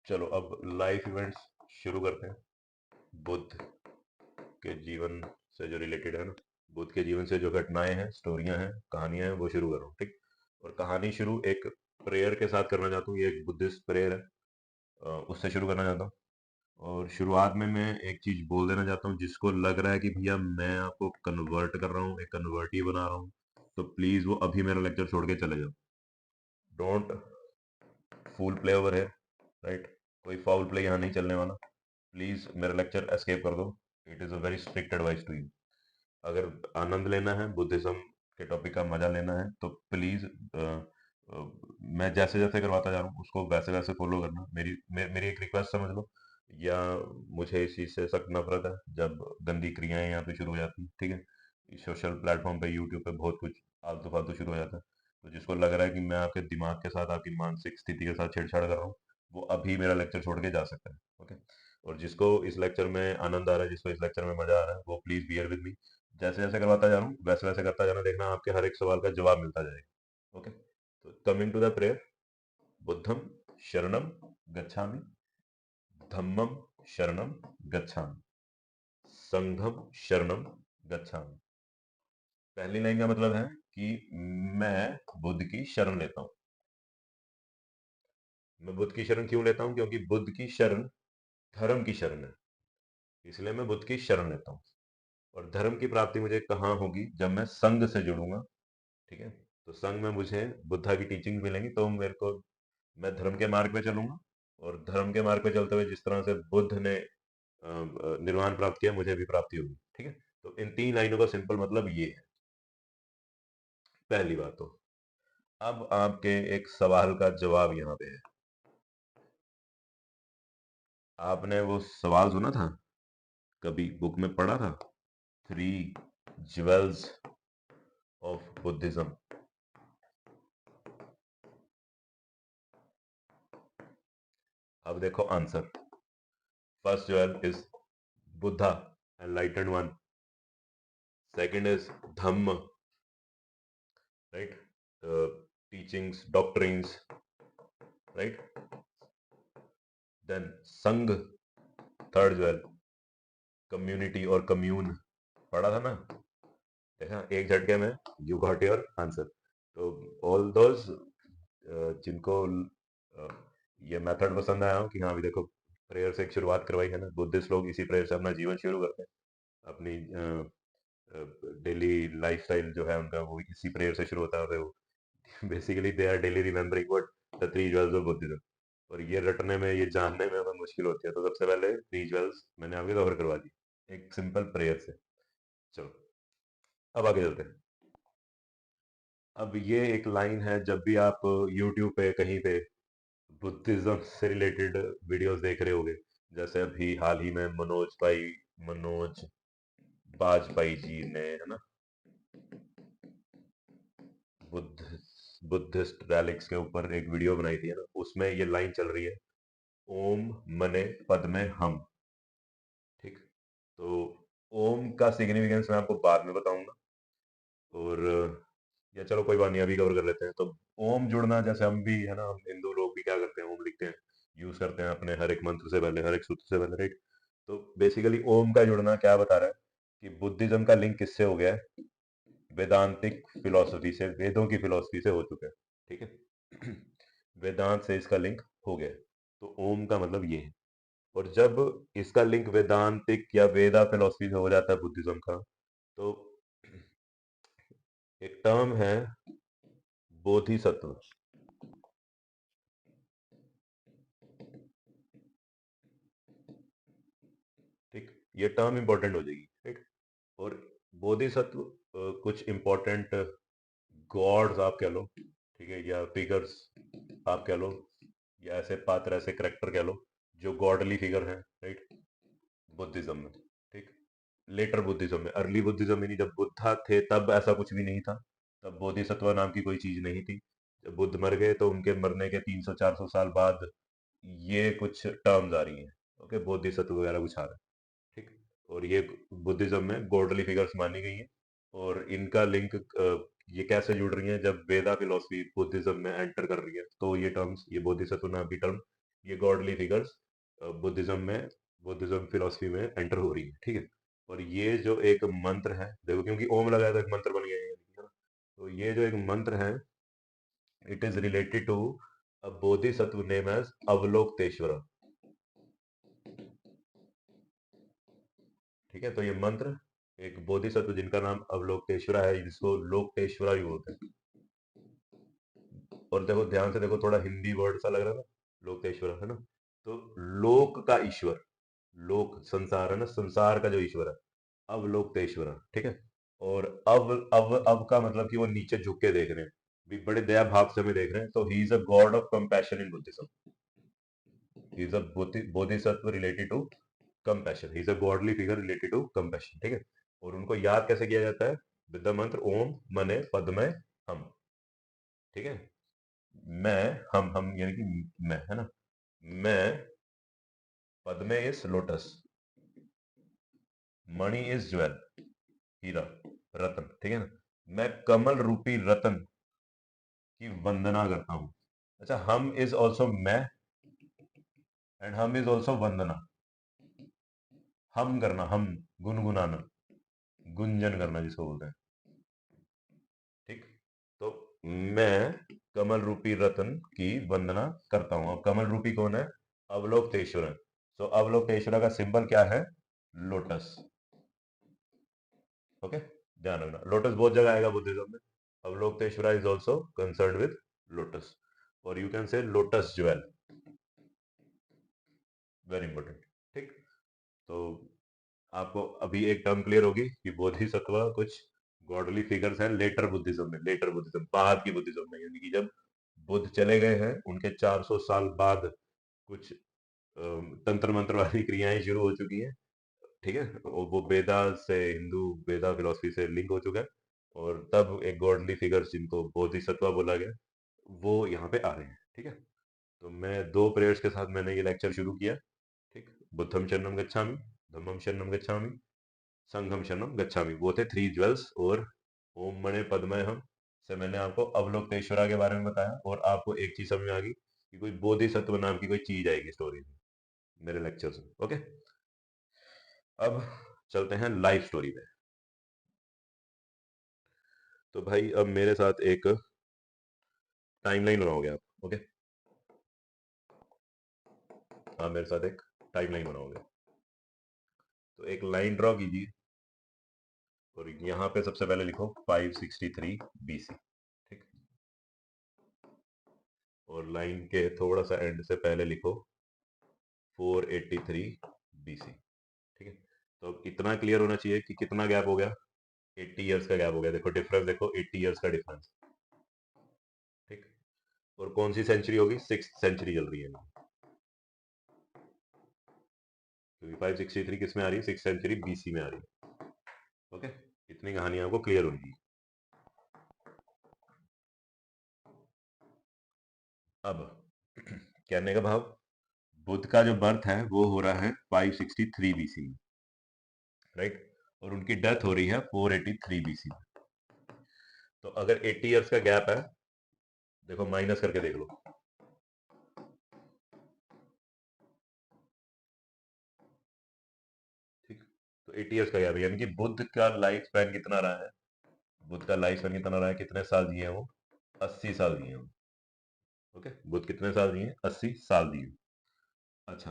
चलो अब life events शुरू करते हैं। बुद्ध के जीवन से जो रिलेटेड है ना, बुद्ध के जीवन से जो घटनाएं हैं, स्टोरियां हैं, कहानियां हैं, वो शुरू कर रहा हूँ। ठीक। और कहानी शुरू एक प्रेयर के साथ करना चाहता हूँ। ये एक बुद्धिस्ट प्रेयर है, उससे शुरू करना चाहता हूँ। और शुरुआत में मैं एक चीज बोल देना चाहता हूँ, जिसको लग रहा है कि भैया मैं आपको कन्वर्ट कर रहा हूँ, एक कन्वर्टी बना रहा हूँ, तो प्लीज वो अभी मेरा लेक्चर छोड़ के चले जाओ। डोंट फूल प्ले ओवर है, राइट। कोई फाउल प्ले यहाँ नहीं चलने वाला। प्लीज मेरा लेक्चर एस्केप कर दो। It is a very strict advice to you. अगर आनंद लेना है, बुद्धिज्म के टॉपिक का मजा लेना है, तो प्लीज मैं जैसे जैसे करवाता जा रहा हूँ उसको वैसे वैसे फॉलो करना। मेरी एक रिक्वेस्ट समझ लो, या मुझे इस चीज से सख्त नफरत है जब गंदी क्रियाएं यहाँ पे शुरू हो जाती हैं। ठीक है, सोशल प्लेटफॉर्म पे, यूट्यूब पे बहुत कुछ आलतू फालतू शुरू हो जाता है। तो जिसको लग रहा है कि मैं आपके दिमाग के साथ, आपकी मानसिक स्थिति के साथ छेड़छाड़ कर रहा हूँ, वो अभी मेरा लेक्चर छोड़ के जा सकता है। ओके। और जिसको इस लेक्चर में आनंद आ रहा है, जिसको इस लेक्चर में मजा आ रहा है, वो प्लीज बियर विद मी। जैसे जैसे करवाता जा रहा हूँ वैसे वैसे करता जाना, देखना आपके हर एक सवाल का जवाब मिलता जाएगा। ओके। तो कमिंग टू द प्रेयर। बुद्धम शरणम गच्छामि, धम्मम शरणम गच्छामि, संघम शरणम गच्छामि। पहली लाइन का मतलब है कि मैं बुद्ध की शरण लेता हूँ। मैं बुद्ध की शरण क्यों लेता हूँ? क्योंकि बुद्ध की शरण धर्म की शरण है, इसलिए मैं बुद्ध की शरण लेता हूँ। और धर्म की प्राप्ति मुझे कहाँ होगी? जब मैं संघ से जुड़ूंगा। ठीक है। तो संघ में मुझे बुद्धा की टीचिंग मिलेंगी, तो मेरे को, मैं धर्म के मार्ग पे चलूंगा। और धर्म के मार्ग पे चलते हुए जिस तरह से बुद्ध ने निर्वाण प्राप्त किया, मुझे भी प्राप्ति होगी। ठीक है। तो इन तीन लाइनों का सिंपल मतलब ये है। पहली बात तो, अब आपके एक सवाल का जवाब यहाँ पे है। आपने वो सवाल सुना था, कभी बुक में पढ़ा था, थ्री ज्वेल्स ऑफ बुद्धिज्म? अब देखो answer. First jewel is Buddha, enlightened one. Second is Dhamma, right, teachings, doctrines, right. Then Sangha, third jewel, community और कम्यून। पढ़ा था ना? देखा, एक झटके में यू गॉट योर आंसर। तो ऑल दोज जिनको ये मेथड पसंद आया हो कि हाँ भी देखो, प्रेयर से एक शुरुआत करवाई है ना, बुद्धिस्ट लोग इसी प्रेयर से अपना जीवन शुरू करते हैं। अपनी डेली लाइफस्टाइल जो है उनका, वो इसी प्रेयर से शुरू होता है। वो basically they are daily remembering what the three jewels of Buddhism. और ये रटने में, ये जानने में हमें मुश्किल होती है, तो सबसे पहले थ्री ज्वेल्स मैंने आपके कवर करवा दी एक सिंपल प्रेयर से। चलो अब आगे चलते हैं। अब ये एक लाइन है, जब भी आप यूट्यूब पे कहीं पे बुद्धिज्म से रिलेटेड वीडियोस देख रहे होगे, जैसे अभी हाल ही में मनोज बाजपेयी जी ने, है ना, बुद्ध बुद्धिस्ट रैलिक्स के ऊपर एक वीडियो बनाई थी, है ना, उसमें ये लाइन चल रही है, ओम मने पद्मे हम। ठीक। तो ओम का सिग्निफिकेंस मैं आपको बाद में बताऊंगा। और या चलो कोई बात नहीं, अभी कवर कर लेते हैं। तो ओम जुड़ना, जैसे हम भी, है ना, हम हिंदू लोग भी क्या करते हैं, ओम लिखते हैं, यूज करते हैं अपने हर एक मंत्र से पहले, हर एक सूत्र से पहले, राइट। तो बेसिकली ओम का जुड़ना क्या बता रहा है कि बुद्धिज्म का लिंक किससे हो गया है? वेदांतिक फिलॉसफी से, वेदों की फिलॉसफी से हो चुका है। ठीक है। वेदांत से इसका लिंक हो गया है। तो ओम का मतलब ये है। और जब इसका लिंक वेदांतिक या वेदा फिलॉसफी से हो जाता है बुद्धिज्म का, तो एक टर्म है बोधिसत्व। ठीक। ये टर्म इंपॉर्टेंट हो जाएगी, ठीक। और बोधिसत्व कुछ इंपॉर्टेंट गॉड्स आप कह लो, ठीक है, या फिगर्स आप कह लो, या ऐसे पात्र, ऐसे करेक्टर कह लो, जो गॉडली फिगर हैं, राइट, बुद्धिज्म में। ठीक। लेटर बुद्धिज्म में, अर्ली बुद्धिज्म में नहीं, जब बुद्धा थे तब ऐसा कुछ भी नहीं था। तब बोधिसत्व नाम की कोई चीज नहीं थी। जब बुद्ध मर गए तो उनके मरने के 300-400 साल बाद ये कुछ टर्म्स आ रही हैं। ओके, बोधिसत्व वगैरह कुछ आ रहा है। ठीक। और ये बुद्धिज्म में गॉडली फिगर्स मानी गई हैं। और इनका लिंक ये कैसे जुड़ रही हैं? जब वेदा फिलोसफी बुद्धिज्म में एंटर कर रही है, तो ये टर्म्स, ये बोधिसत्व नाम की टर्म ये गॉडली फिगर्स बुद्धिज्म फिलोसफी में एंटर हो रही है, ठीक है। और ये जो एक मंत्र है, देखो क्योंकि ओम लगाया तो एक मंत्र बन गया है ना। तो ये जो एक मंत्र है, it is related to a bodhisattva name as Avalokiteshvara, ठीक है। तो ये मंत्र एक बोधिसत्व जिनका नाम अवलोकतेश्वरा है, जिसको लोकतेश्वरा भी बोलते हैं। और देखो ध्यान से देखो, थोड़ा हिंदी वर्ड सा लग रहा है ना, लोकतेश्वरा है ना। तो लोक का ईश्वर, लोक संसार है ना, संसार का जो ईश्वर है, अवलोकतेश्वरा, ठीक है। और अब का मतलब कि वो नीचे झुक के देख रहे हैं, भी बड़े दया भाव से हमें देख रहे हैं। तो he is a god of compassion in Buddhism, he is a Bodhisattva related to compassion, he is a godly figure related to compassion, ठीक है। और उनको याद कैसे किया जाता है? विद द मंत्र ओम मने पद्मय हम, ठीक है। मैं, हम यानी कि मैं, है ना। मैं, पद्मय इज लोटस, मणि इज ज्वेल, हीरा, रतन, ठीक है ना। मैं कमल रूपी रतन की वंदना करता हूं। अच्छा, हम इज ऑल्सो मैं, एंड हम इज ऑल्सो वंदना। हम करना, हम गुनगुनाना, गुंजन करना जिसको बोलते हैं, ठीक। तो मैं कमल रूपी रतन की वंदना करता हूं। अब कमल रूपी कौन है? अवलोकतेश्वर। तो अवलोकतेश्वर का सिंबल क्या है? Lotus, okay. ध्यान रखना, लोटस बहुत जगह आएगा बुद्धिज्म में। Avalokiteshvara is also concern with lotus, और you can say lotus jewel, very important, ठीक। तो आपको अभी एक टर्म क्लियर होगी कि बोधिसत्व कुछ गॉडली फिगर्स हैं लेटर बुद्धिज्म में, लेटर बुद्धिज्म बाद की बुद्धिज्म में, यानी कि जब बुद्ध चले गए हैं उनके 400 साल बाद कुछ तंत्र मंत्र वाली क्रियाएं शुरू हो चुकी हैं, ठीक है। और वो वेदा से, हिंदू वेदा फिलोसफी से लिंक हो चुका है। और तब एक गॉडली फिगर्स जिनको बोधिसत्व बोला गया, वो यहाँ पे आ रहे हैं, ठीक है। तो मैं दो प्रेयर्स के साथ मैंने ये लेक्चर शुरू किया, ठीक। बुद्धम शरणम गच्छामि, धम्मम शरणम गच्छामि, संघम शरणम गच्छामि, वो थे थ्री ज्वेल्स। और ओम मणे पद्मय हम से मैंने आपको अवलोकतेश्वरा के बारे में बताया, और आपको एक चीज समझ में आ गई कि कोई बोधिसत्व नाम की कोई चीज आएगी स्टोरी में मेरे लेक्चर्स में, ओके। अब चलते हैं लाइव स्टोरी पे। तो भाई अब मेरे साथ एक टाइमलाइन बनाओगे आप, ओके। आप मेरे साथ एक टाइमलाइन बनाओगे। तो एक लाइन ड्रॉ कीजिए, और यहाँ पे सबसे पहले लिखो 563 BC, ठीक। और लाइन के थोड़ा सा एंड से पहले लिखो 483 BC, ठीक है। तो अब इतना क्लियर होना चाहिए कि कितना गैप हो गया, 80 ईयर्स का गैप हो गया। देखो डिफरेंस, देखो 80 ईयर्स का डिफरेंस, ठीक। और कौन सी सेंचुरी होगी? 6th सेंचुरी चल रही है, क्योंकि 563 किस में आ रही है? 6th सेंचुरी BC में आ रही है, ओके। इतनी कहानी आपको क्लियर होनी चाहिए। अब कहने का भाव, बुद्ध का जो बर्थ है वो हो रहा है 563 BC में, राइट। और उनकी डेथ हो रही है 483 BC में। तो अगर 80 ईयर्स का गैप है, देखो माइनस करके देख लो, ठीक। तो 80 ईयर्स का गैप है, यानी कि बुद्ध का लाइफ स्पैन कितना रहा है? बुद्ध का लाइफ स्पैन कितना रहा है? कितने साल जिए हैं वो? 80 साल जिए हैं, ओके। बुद्ध कितने साल जिए? 80 साल जिए। अच्छा,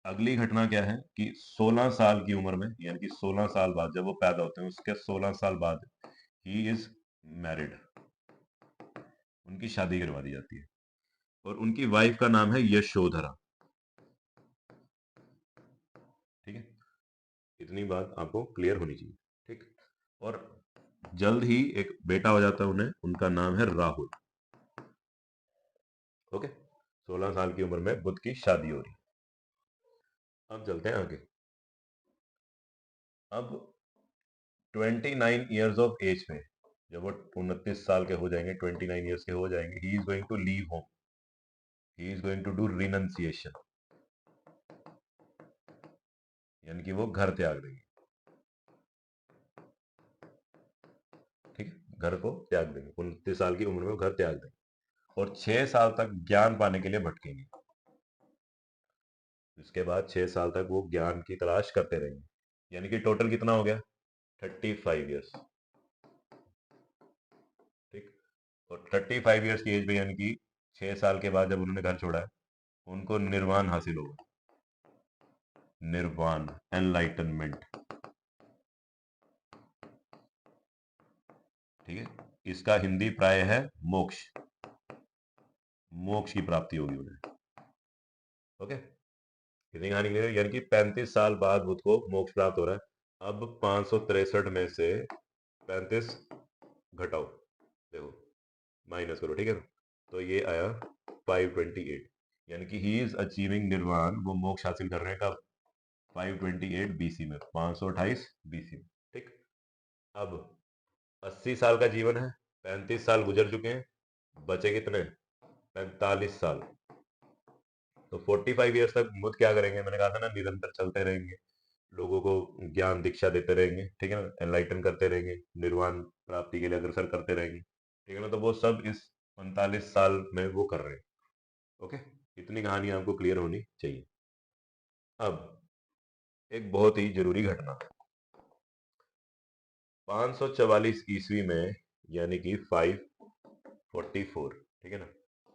अगली घटना क्या है कि 16 साल की उम्र में, यानी कि 16 साल बाद जब वो पैदा होते हैं, उसके 16 साल बाद ही इज मैरिड, उनकी शादी करवा दी जाती है। और उनकी वाइफ का नाम है यशोधरा, ठीक है। इतनी बात आपको क्लियर होनी चाहिए, ठीक। और जल्द ही एक बेटा हो जाता है उन्हें, उनका नाम है राहुल, ओके। 16 साल की उम्र में बुद्ध की शादी हो रही। अब चलते हैं आगे। अब 29 ईयर्स ऑफ एज में, जब वो 29 साल के हो जाएंगे, 29 ईयर्स के हो जाएंगे, he is going to leave home, he is going to do renunciation, यानी कि वो घर त्याग देंगे, ठीक है। घर को त्याग देंगे, 29 साल की उम्र में वो घर त्याग देंगे। और 6 साल तक ज्ञान पाने के लिए भटकेंगे, इसके बाद 6 साल तक वो ज्ञान की तलाश करते रहेंगे, यानी कि टोटल कितना हो गया, 35 ईयर्स। ठीक। और 35 ईयर्स की एज पे, यानी कि 6 साल के बाद जब उन्होंने घर छोड़ा है, उनको निर्वाण हासिल होगा। निर्वाण, एनलाइटनमेंट। ठीक है, इसका हिंदी प्राय है मोक्ष। मोक्ष की प्राप्ति होगी उन्हें। ओके, कितनी कहानी क्लियर, यानी कि 35 साल बाद बुद्ध को मोक्ष प्राप्त हो रहा है। अब 563 में से 35 घटाओ, देखो माइनस करो, ठीक है ना, तो ये आया 528, यानी कि ही इज अचीविंग निर्वाण, वो मोक्ष हासिल कर रहे हैं कब, 528 बीसी में, 528 बीसी में। ठीक। अब 80 साल का जीवन है, 35 साल गुजर चुके हैं, बचे कितने, 45 साल। तो 45 ईयर्स तक बुद्ध क्या करेंगे, मैंने कहा था ना, निरंतर चलते रहेंगे, लोगों को ज्ञान दीक्षा देते रहेंगे, ठीक है ना, एनलाइटन करते रहेंगे, निर्वाण प्राप्ति के लिए अग्रसर करते रहेंगे, ठीक है ना। तो वो सब इस 45 साल में वो कर रहे हैं। ओके, इतनी कहानी आपको क्लियर होनी चाहिए। अब एक बहुत ही जरूरी घटना, 544 ईस्वी में, यानी कि 544, ठीक है ना,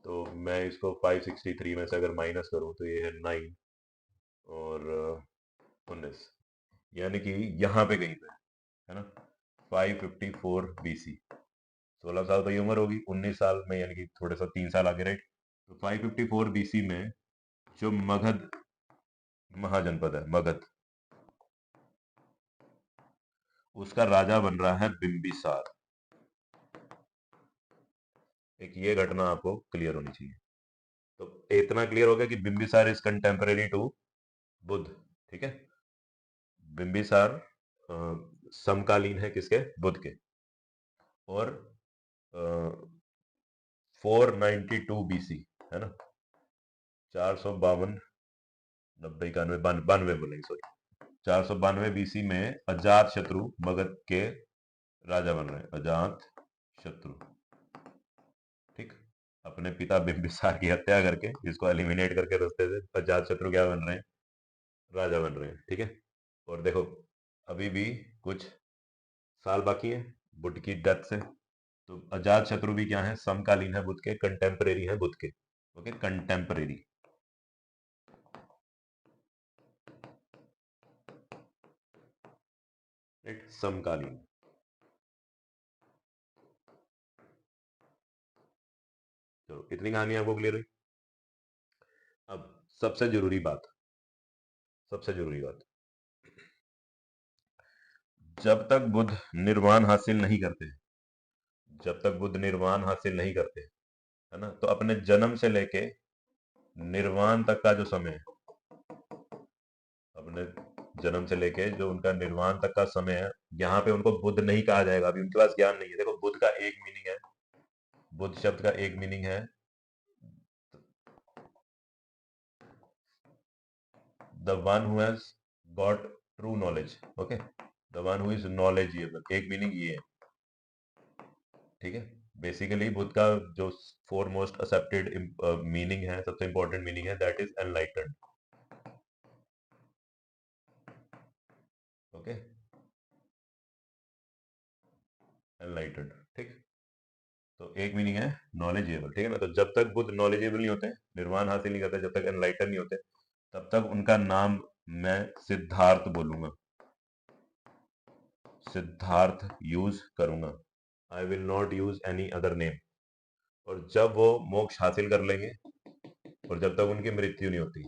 तो मैं इसको 563 में से अगर माइनस करूं तो ये है 9 और 19, यानी कि यहाँ पे कहीं पे है ना, 554 बीसी। 16 साल तो ये उम्र होगी, 19 साल में, यानी कि थोड़े सा 3 साल आगे, राइट। तो 554 बीसी में जो मगध महाजनपद है, मगध, उसका राजा बन रहा है बिंबिसार। एक ये घटना आपको क्लियर होनी चाहिए। तो इतना क्लियर हो गया कि Bimbisara is contemporary to Buddha. ठीक है, बिंबिसार समकालीन है किसके, बुद्ध के। और 492 बीसी, है ना, 452, 90, 91, 92 बोलेंगे, सॉरी, 492 बीसी में अजात शत्रु मगध के राजा बन रहे हैं, अजात शत्रु। ठीक, अपने पिता बिंबिसार की हत्या करके, इसको एलिमिनेट करके रास्ते से अजात शत्रु क्या बन रहे हैं, राजा बन रहे हैं। ठीक है, और देखो अभी भी कुछ साल बाकी है बुद्ध की डेथ से, तो अजात शत्रु भी क्या है, समकालीन है बुद्ध के, कंटेम्परेरी है बुद्ध के। Okay, contemporary. राइट, समकालीन। चलो, इतनी कहानी आपको क्लियर हुई। अब सबसे जरूरी बात, सबसे जरूरी बात, जब तक बुद्ध निर्वाण हासिल नहीं करते, जब तक बुद्ध निर्वाण हासिल नहीं करते, है ना, तो अपने जन्म से लेके निर्वाण तक का जो समय है, अपने जन्म से लेके जो उनका निर्वाण तक का समय है, यहाँ पे उनको बुद्ध नहीं कहा जाएगा, अभी उनके पास ज्ञान नहीं है। देखो, बुद्ध का एक मीनिंग है, बुद्ध शब्द का एक मीनिंग है the one who has got true knowledge. Okay, the one who is knowledgeable, एक मीनिंग ये है। ठीक है, बेसिकली बुद्ध का जो फोर मोस्ट एक्सेप्टेड मीनिंग है, सबसे इंपॉर्टेंट मीनिंग है, that is enlightened. Okay, enlightened. ठीक, तो एक मीनिंग है नॉलेजेबल, ठीक है ना। तो जब तक बुद्ध नॉलेजेबल नहीं होते, निर्वाण हासिल नहीं करते, जब तक एनलाइटन नहीं होते, तब तक उनका नाम मैं सिद्धार्थ बोलूंगा, सिद्धार्थ यूज करूंगा, I will not use any other name. और जब वो मोक्ष हासिल कर लेंगे, और जब तक उनकी मृत्यु नहीं होती,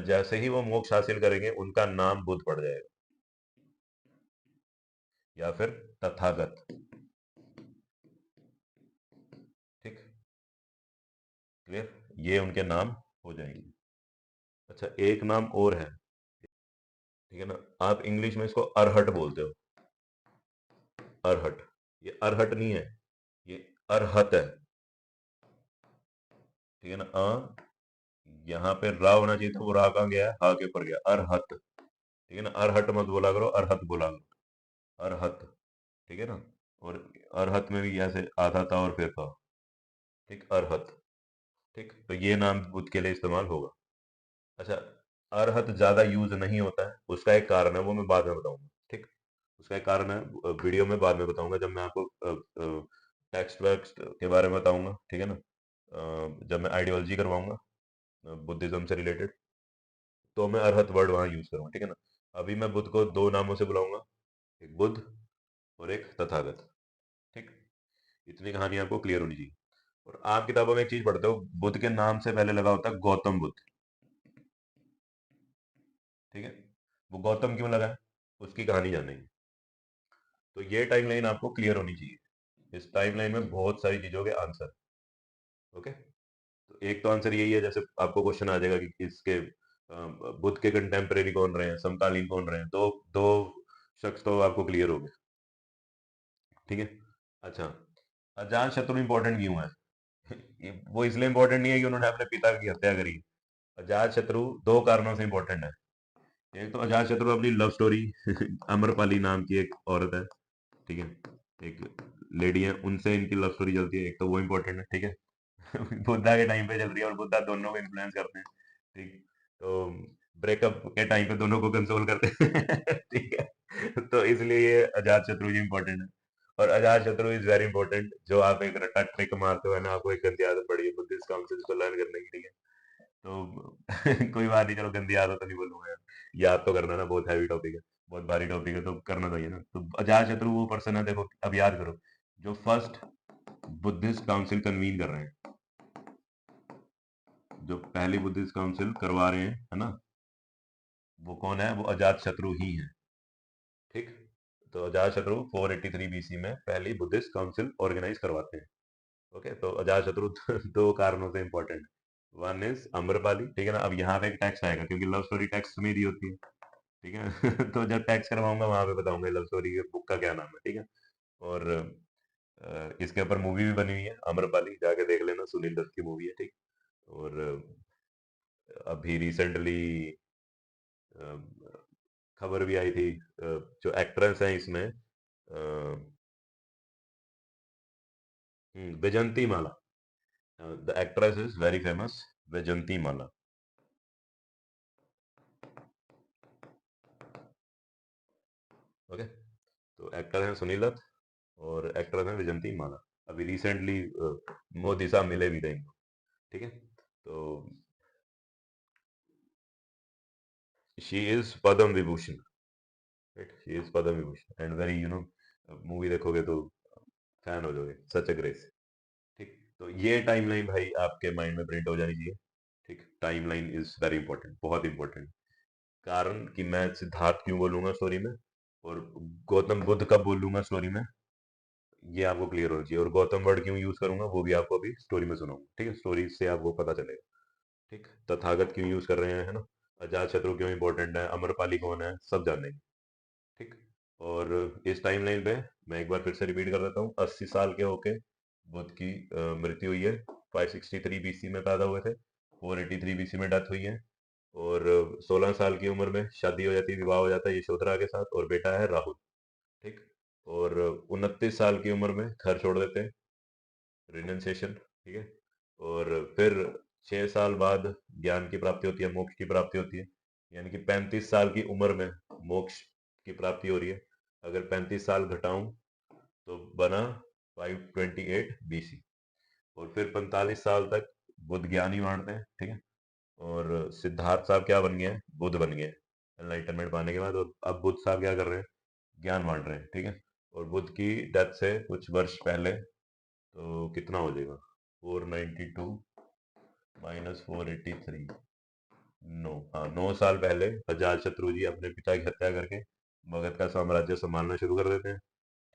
जैसे ही वो मोक्ष हासिल करेंगे, उनका नाम बुद्ध पड़ जाएगा, या फिर तथागत। ठीक, क्लियर, ये उनके नाम हो जाएंगे। अच्छा, एक नाम और है, ठीक है ना, आप इंग्लिश में इसको अरहट बोलते हो, अरहट। ये अरहट नहीं है, ये अरहत है। ठीक है ना, यहाँ पे रा होना चाहिए था, वो रा कहाँ गया, हा के ऊपर गया, अरहत। ठीक है ना, अरहट मत बोला करो, अरहत बोला करो, अरहत। ठीक है ना, और अरहत में भी ऐसे आधा था और फिर था। ठीक, अरहत। ठीक, तो ये नाम बुद्ध के लिए इस्तेमाल होगा। अच्छा, अरहत ज्यादा यूज नहीं होता है, उसका एक कारण है, वो मैं बाद में बताऊंगा, ठीक। उसका एक कारण है, वीडियो में बाद में बताऊंगा, जब मैं आपको टेक्स्ट वेक्स्ट के बारे में बताऊंगा, ठीक है ना। जब मैं आइडियोलॉजी करवाऊंगा बुद्धिज्म से रिलेटेड, तो मैं अरहत वर्ड वहां यूज करूंगा, ठीक है ना। अभी मैं बुद्ध को दो नामों से बुलाऊंगा, एक बुद्ध और एक तथागत, ठीक। इतनी कहानी आपको क्लियर होनी चाहिए। और आप किताबों में एक चीज पढ़ते हो, बुद्ध के नाम से पहले लगा होता है गौतम बुद्ध, ठीक है। वो गौतम क्यों लगा है, उसकी कहानी जानेंगे। तो ये टाइमलाइन आपको क्लियर होनी चाहिए, इस टाइमलाइन में बहुत सारी चीजों के आंसर, ओके। तो एक तो आंसर यही है, जैसे आपको क्वेश्चन आ जाएगा कि इसके बुद्ध के कंटेम्परेरी कौन रहे हैं, समकालीन कौन रहे हैं, तो दो शख्स तो आपको क्लियर हो गए, ठीक है। अच्छा, अजात शत्रु इंपॉर्टेंट क्यों है? वो इसलिए इंपॉर्टेंट नहीं है कि उन्होंने अपने पिता की हत्या करी। अजात शत्रु दो कारणों से इंपॉर्टेंट है। एक तो अजात शत्रु अपनी लव स्टोरी अमरपाली नाम की एक औरत है, ठीक है, एक लेडी है, उनसे इनकी लव स्टोरी चलती है, एक तो वो इंपॉर्टेंट है, ठीक है। बुद्धा के टाइम पे चल रही है और बुद्धा दोनों को इन्फ्लुएंस करते हैं, ठीक। तो ब्रेकअप के टाइम पे दोनों को कंसोल करते हैं ठीक है, तो इसलिए ये अजात शत्रु जी इंपॉर्टेंट है। और अजात शत्रु इज वेरी इंपॉर्टेंट, जो आप एक रट्टा ट्रिक मारते हो है ना, आपको एक गंदी आदत पड़ी है बुद्धिस्ट काउंसिल को लर्न करने की, ठीक है। तो कोई बात नहीं, चलो गंदी आदत तो नहीं बोलूंगा यार, याद तो करना ना, बहुत हैवी टॉपिक है, बहुत भारी टॉपिक है, तो करना चाहिए ना। तो अजात शत्रु वो पर्सन है, देखो अब याद करो, जो फर्स्ट बुद्धिस्ट काउंसिल कन्वीन कर रहे हैं, जो पहली बुद्धिस्ट काउंसिल करवा रहे हैं, है ना, वो कौन है? वो अजात शत्रु ही है, ठीक। तो अजात शत्रु 483 बीसी में पहली बुद्धिस्ट काउंसिल ऑर्गेनाइज करवाते हैं, ओके। तो अजात शत्रु दो कारणों से इंपॉर्टेंट है, वन इज अम्रपाली, ठीक है ना। अब यहाँ पे एक टेक्स्ट आएगा, क्योंकि लव स्टोरी टेक्स्ट में दी होती है, ठीक है तो जब टेक्स्ट करवाऊंगा वहां पे बताऊंगा लव स्टोरी के बुक का क्या नाम है, ठीक है। और इसके ऊपर मूवी भी बनी हुई है अम्रपाली, जाके देख लेना, सुनील दत्त की मूवी है, ठीक। और अभी रिसेंटली खबर भी आई थी, जो एक्ट्रेस है इसमें, Vyjayanthi Mala, the actress is very famous, Vyjayanthi Mala, okay. तो एक्टर हैं सुनील दत्त और एक्ट्रेस हैं वैजंती माला। अभी रिसेंटली मोदी साहब मिले भी थे इनको, ठीक है। तो she is Padma Vibhushan, right, she is Padma Vibhushan and very movie देखोगे तो फैन हो जाओगे, सच अ ग्रेस, ठीक। तो ये टाइमलाइन भाई आपके माइंड में प्रिंट हो जानी चाहिए, ठीक। टाइमलाइन इज वेरी इंपॉर्टेंट, बहुत इंपॉर्टेंट। कारण कि मैं सिद्धार्थ क्यों बोलूंगा स्टोरी में, और गौतम बुद्ध कब बोलूंगा स्टोरी में, ये आपको क्लियर होना चाहिए। और गौतम वर्ड क्यों यूज करूंगा वो भी आपको अभी स्टोरी में सुनाऊंगा, ठीक है, स्टोरी से आपको पता चलेगा, ठीक। तथागत क्यों यूज कर रहे हैं, है ना, अजात शत्रु क्यों इंपॉर्टेंट है, अमरपाली कौन है, सब जानेंगे, ठीक। और इस टाइमलाइन पे मैं एक बार फिर से रिपीट कर देता हूँ, 80 साल के होके बुद्ध की मृत्यु हुई है, 563 बीसी में पैदा हुए थे, 483 बीसी में डेथ हुई है। और 16 साल की उम्र में शादी हो जाती है, विवाह हो जाता है यशोधरा के साथ, और बेटा है राहुल, ठीक। और 29 साल की उम्र में घर छोड़ देते हैं, रिनंसिएशन, ठीक है। और फिर 6 साल बाद ज्ञान की प्राप्ति होती है, मोक्ष की प्राप्ति होती है, यानी कि 35 साल की उम्र में मोक्ष की प्राप्ति हो रही है। अगर 35 साल घटाऊं तो बना 528 बीसी। और फिर 45 साल तक बुद्ध ज्ञान ही बांटते हैं, ठीक है। और सिद्धार्थ साहब क्या बन गए हैं? बुद्ध बन गए एनलाइटनमेंट पाने के बाद। और अब बुद्ध साहब क्या कर रहे हैं? ज्ञान बांट रहे हैं, ठीक है। और बुद्ध की डेथ से कुछ वर्ष पहले, तो कितना हो जाएगा, 492 माइनस 483, 9, हाँ, 9 साल पहले अजात शत्रु जी अपने पिता की हत्या करके मगध का साम्राज्य संभालना शुरू कर देते हैं,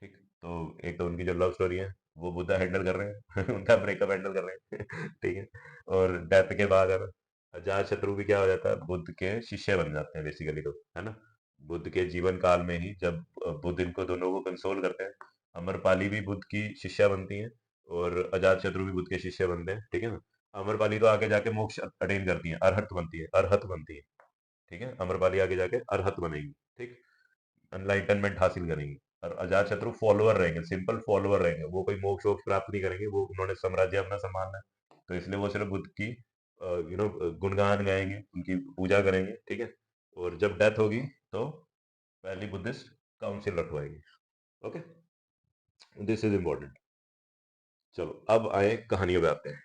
ठीक। तो एक तो उनकी जो लव स्टोरी है वो बुद्धा हैंडल कर रहे हैं उनका ब्रेकअप हैंडल कर रहे हैं ठीक है। और डेथ के बाद है ना, अजात शत्रु भी क्या हो जाता है, बुद्ध के शिष्य बन जाते हैं बेसिकली, तो है ना। बुद्ध के जीवन काल में ही जब बुद्ध इनको दोनों को कंसोल करते हैं, अमरपाली भी बुद्ध की शिष्या बनती है और अजात शत्रु भी बुद्ध के शिष्य बनते हैं, ठीक है ना। अमरपाली तो आगे जाके मोक्ष अटेन करती है, अरहत बनती है, अरहत बनती है, ठीक है। अमरपाली आगे जाके अरहत बनेगी, ठीक, एनलाइटनमेंट हासिल करेंगे। और अजात शत्रु फॉलोअर रहेंगे, सिंपल फॉलोअर रहेंगे, वो कोई मोक्ष वोक्ष प्राप्त नहीं करेंगे, वो उन्होंने साम्राज्य अपना संभालना है, तो इसलिए वो सिर्फ बुद्ध की गुणगान गाएंगे, उनकी पूजा करेंगे, ठीक है। और जब डेथ होगी तो पहली बुद्धिस्ट काउंसिल रखवाएंगे। Okay, this is important. चलो अब आए कहानियों पे आते हैं।